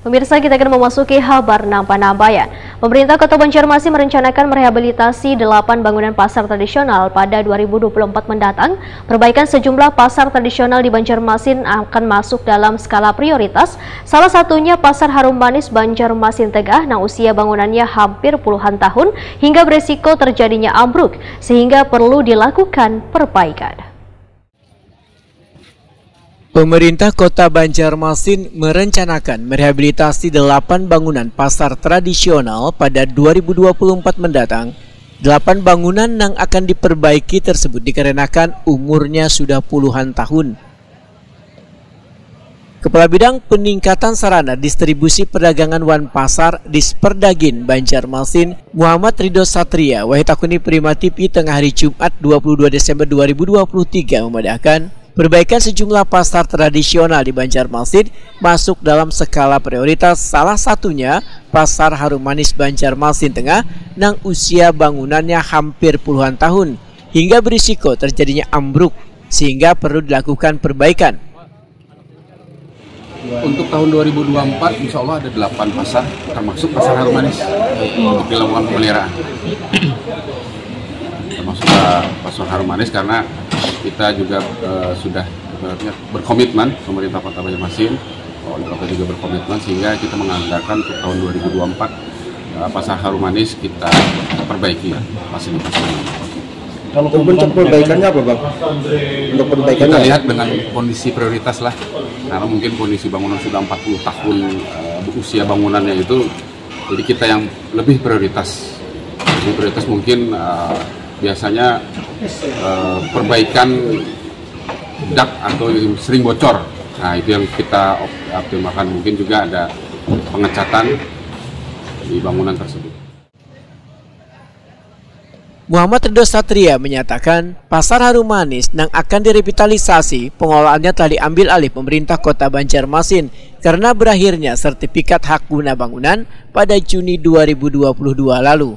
Pemirsa, kita akan memasuki kabar Nampan-Nambayan. Pemerintah Kota Banjarmasin merencanakan merehabilitasi 8 bangunan pasar tradisional pada 2024 mendatang. Perbaikan sejumlah pasar tradisional di Banjarmasin akan masuk dalam skala prioritas. Salah satunya Pasar Harum Manis Banjarmasin Tegah yang usia bangunannya hampir puluhan tahun hingga beresiko terjadinya ambruk, sehingga perlu dilakukan perbaikan. Pemerintah Kota Banjarmasin merencanakan merehabilitasi 8 bangunan pasar tradisional pada 2024 mendatang. 8 bangunan yang akan diperbaiki tersebut dikarenakan umurnya sudah puluhan tahun. Kepala Bidang Peningkatan Sarana Distribusi Perdagangan Wan Pasar Disperdagin Banjarmasin, Muhammad Ridho Satria, Wahitakuni Prima TV tengah hari Jumat 22 Desember 2023 memadahkan perbaikan sejumlah pasar tradisional di Banjarmasin masuk dalam skala prioritas, salah satunya Pasar Harum Manis Banjarmasin Tengah yang usia bangunannya hampir puluhan tahun hingga berisiko terjadinya ambruk, sehingga perlu dilakukan perbaikan. Untuk tahun 2024 insya Allah ada 8 pasar termasuk Pasar Harum Manis untuk dilakukan pemeliharaan. Termasuk Pasar Harum Manis karena kita juga sudah berkomitmen, pemerintah Kota Banjarmasin, wali kota juga berkomitmen, sehingga kita menganggarkan untuk tahun 2024 Pasar Harum Manis kita perbaiki fasilitasnya. Kalau bentuk perbaikannya apa, Bang? Untuk perbaikannya kita lihat dengan kondisi prioritas lah, karena mungkin kondisi bangunan sudah 40 tahun usia bangunannya itu, jadi kita yang lebih prioritas. Lebih prioritas mungkin biasanya perbaikan dak atau sering bocor. Nah, itu yang kita optimalkan. Mungkin juga ada pengecatan di bangunan tersebut. Muhammad Ridho Satria menyatakan Pasar Harum Manis yang akan direvitalisasi pengelolaannya telah diambil alih pemerintah Kota Banjarmasin karena berakhirnya sertifikat hak guna bangunan pada Juni 2022 lalu.